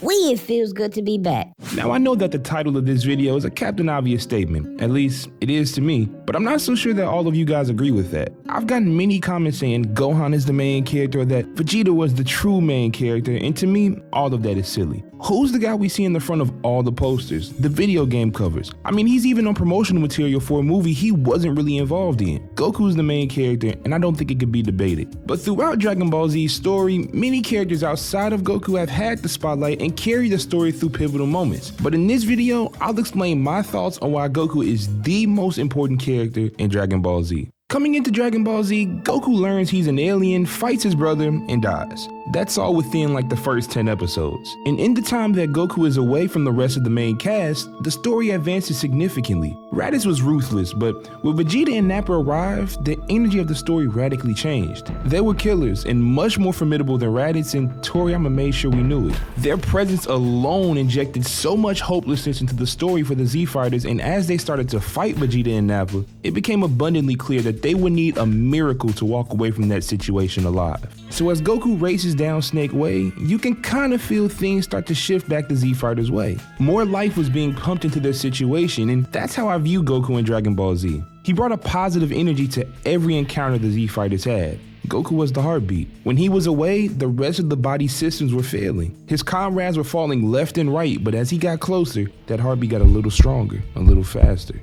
Ooh-wee, it feels good to be back. Now I know that the title of this video is a Captain Obvious statement, at least it is to me, but I'm not so sure that all of you guys agree with that. I've gotten many comments saying Gohan is the main character or that Vegeta was the true main character, and to me, all of that is silly. Who's the guy we see in the front of all the posters, the video game covers? I mean, he's even on promotional material for a movie he wasn't really involved in. Goku's the main character, and I don't think it could be debated. But throughout Dragon Ball Z's story, many characters outside of Goku have had the spotlight and carry the story through pivotal moments. But in this video, I'll explain my thoughts on why Goku is the most important character in Dragon Ball Z. Coming into Dragon Ball Z, Goku learns he's an alien, fights his brother, and dies. That's all within like the first 10 episodes. And in the time that Goku is away from the rest of the main cast, the story advances significantly. Raditz was ruthless, but when Vegeta and Nappa arrived, the energy of the story radically changed. They were killers and much more formidable than Raditz, and Toriyama made sure we knew it. Their presence alone injected so much hopelessness into the story for the Z Fighters, and as they started to fight Vegeta and Nappa, it became abundantly clear that they would need a miracle to walk away from that situation alive. So as Goku races down Snake Way, you can kind of feel things start to shift back the Z Fighters' way. More life was being pumped into their situation, and that's how I view Goku in Dragon Ball Z. He brought a positive energy to every encounter the Z Fighters had. Goku was the heartbeat. When he was away, the rest of the body systems were failing. His comrades were falling left and right, but as he got closer, that heartbeat got a little stronger, a little faster.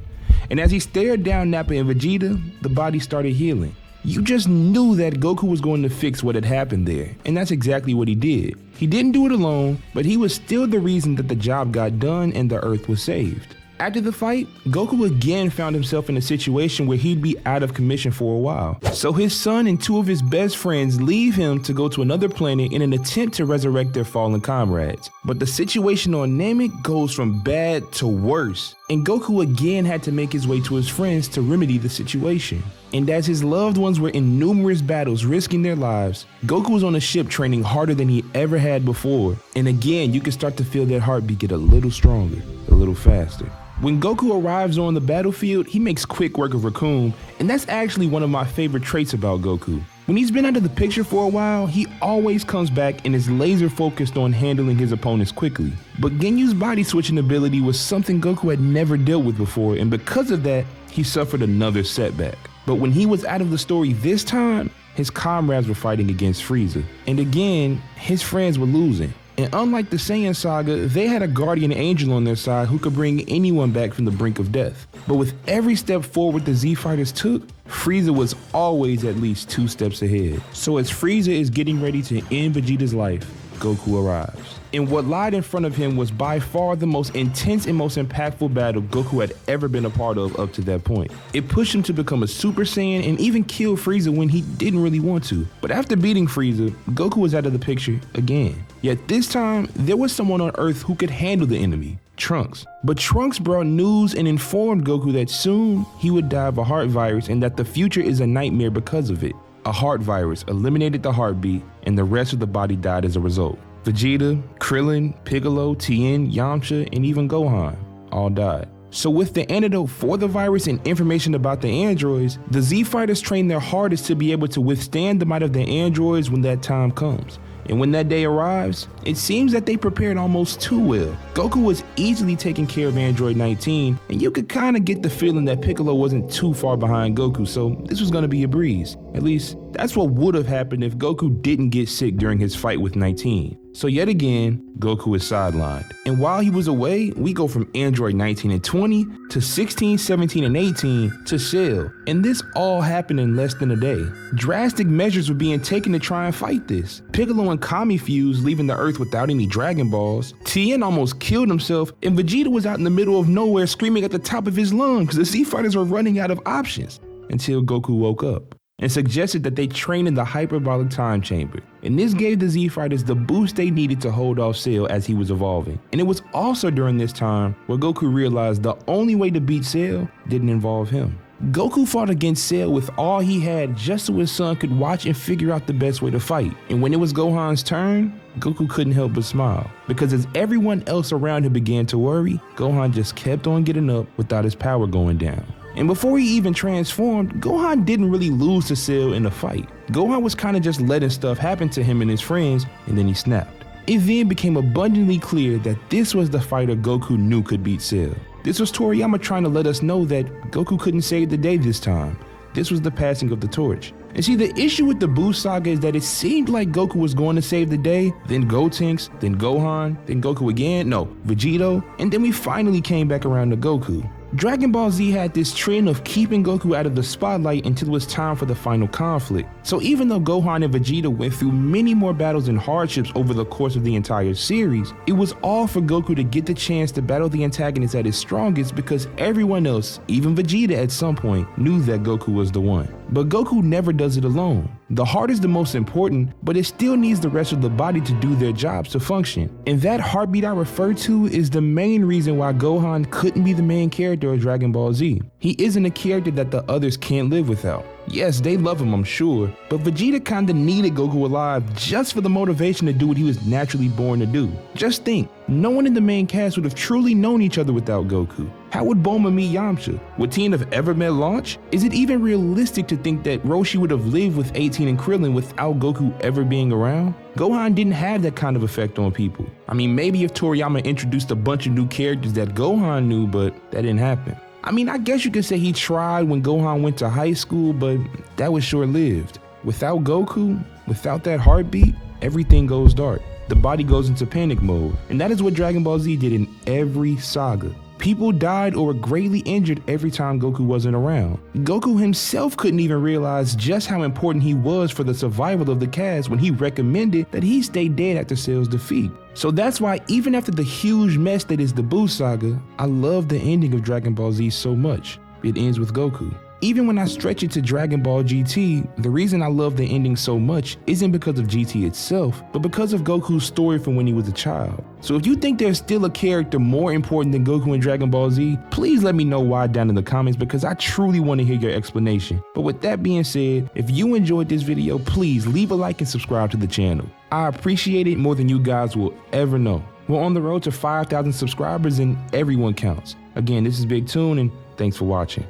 And as he stared down Nappa and Vegeta, the body started healing. You just knew that Goku was going to fix what had happened there, and that's exactly what he did. He didn't do it alone, but he was still the reason that the job got done and the Earth was saved. After the fight, Goku again found himself in a situation where he'd be out of commission for a while. So his son and two of his best friends leave him to go to another planet in an attempt to resurrect their fallen comrades. But the situation on Namek goes from bad to worse, and Goku again had to make his way to his friends to remedy the situation. And as his loved ones were in numerous battles risking their lives, Goku was on a ship training harder than he ever had before. And again, you can start to feel that heartbeat get a little stronger, a little faster. When Goku arrives on the battlefield, he makes quick work of Raccoon, and that's actually one of my favorite traits about Goku. When he's been out of the picture for a while, he always comes back and is laser focused on handling his opponents quickly. But Genyu's body switching ability was something Goku had never dealt with before, and because of that, he suffered another setback. But when he was out of the story this time, his comrades were fighting against Frieza. And again, his friends were losing. And unlike the Saiyan saga, they had a guardian angel on their side who could bring anyone back from the brink of death. But with every step forward the Z Fighters took, Frieza was always at least 2 steps ahead. So as Frieza is getting ready to end Vegeta's life, Goku arrives. And what lied in front of him was by far the most intense and most impactful battle Goku had ever been a part of up to that point. It pushed him to become a Super Saiyan and even kill Frieza when he didn't really want to. But after beating Frieza, Goku was out of the picture again. Yet this time, there was someone on Earth who could handle the enemy, Trunks. But Trunks brought news and informed Goku that soon he would die of a heart virus and that the future is a nightmare because of it. A heart virus eliminated the heartbeat and the rest of the body died as a result. Vegeta, Krillin, Piccolo, Tien, Yamcha, and even Gohan all died. So with the antidote for the virus and information about the androids, the Z Fighters train their hardest to be able to withstand the might of the androids when that time comes. And when that day arrives, it seems that they prepared almost too well. Goku was easily taking care of Android 19, and you could kind of get the feeling that Piccolo wasn't too far behind Goku, so this was going to be a breeze. At least, that's what would have happened if Goku didn't get sick during his fight with 19. So yet again, Goku is sidelined. And while he was away, we go from Android 19 and 20 to 16, 17, and 18 to Cell. And this all happened in less than a day. Drastic measures were being taken to try and fight this. Piccolo and Kami fused, leaving the Earth without any Dragon Balls. Tien almost killed himself, and Vegeta was out in the middle of nowhere screaming at the top of his lungs because the Z Fighters were running out of options. Until Goku woke up and suggested that they train in the hyperbolic time chamber. And this gave the Z Fighters the boost they needed to hold off Cell as he was evolving. And it was also during this time where Goku realized the only way to beat Cell didn't involve him. Goku fought against Cell with all he had just so his son could watch and figure out the best way to fight. And when it was Gohan's turn, Goku couldn't help but smile. Because as everyone else around him began to worry, Gohan just kept on getting up without his power going down. And before he even transformed, Gohan didn't really lose to Cell in the fight. Gohan was kind of just letting stuff happen to him and his friends, and then he snapped. It then became abundantly clear that this was the fighter Goku knew could beat Cell. This was Toriyama trying to let us know that Goku couldn't save the day this time. This was the passing of the torch. And see, the issue with the Buu saga is that it seemed like Goku was going to save the day, then Gotenks, then Gohan, then Goku again, no, Vegito, and then we finally came back around to Goku. Dragon Ball Z had this trend of keeping Goku out of the spotlight until it was time for the final conflict. So even though Gohan and Vegeta went through many more battles and hardships over the course of the entire series, it was all for Goku to get the chance to battle the antagonist at his strongest because everyone else, even Vegeta at some point, knew that Goku was the one. But Goku never does it alone. The heart is the most important, but it still needs the rest of the body to do their jobs to function. And that heartbeat I refer to is the main reason why Gohan couldn't be the main character of Dragon Ball Z. He isn't a character that the others can't live without. Yes, they love him, I'm sure, but Vegeta kinda needed Goku alive just for the motivation to do what he was naturally born to do. Just think, no one in the main cast would have truly known each other without Goku. How would Bulma meet Yamcha? Would Tien have ever met Launch? Is it even realistic to think that Roshi would have lived with 18 and Krillin without Goku ever being around? Gohan didn't have that kind of effect on people. I mean, maybe if Toriyama introduced a bunch of new characters that Gohan knew, but that didn't happen. I mean, I guess you could say he tried when Gohan went to high school, but that was short-lived. Without Goku, without that heartbeat, everything goes dark. The body goes into panic mode, and that is what Dragon Ball Z did in every saga. People died or were greatly injured every time Goku wasn't around. Goku himself couldn't even realize just how important he was for the survival of the cast when he recommended that he stay dead after Cell's defeat. So that's why even after the huge mess that is the Buu saga, I love the ending of Dragon Ball Z so much. It ends with Goku. Even when I stretch it to Dragon Ball GT, the reason I love the ending so much isn't because of GT itself, but because of Goku's story from when he was a child. So if you think there's still a character more important than Goku in Dragon Ball Z, please let me know why down in the comments because I truly want to hear your explanation. But with that being said, if you enjoyed this video, please leave a like and subscribe to the channel. I appreciate it more than you guys will ever know. We're on the road to 5,000 subscribers and everyone counts. Again, this is BigTune and thanks for watching.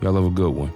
Y'all have a good one.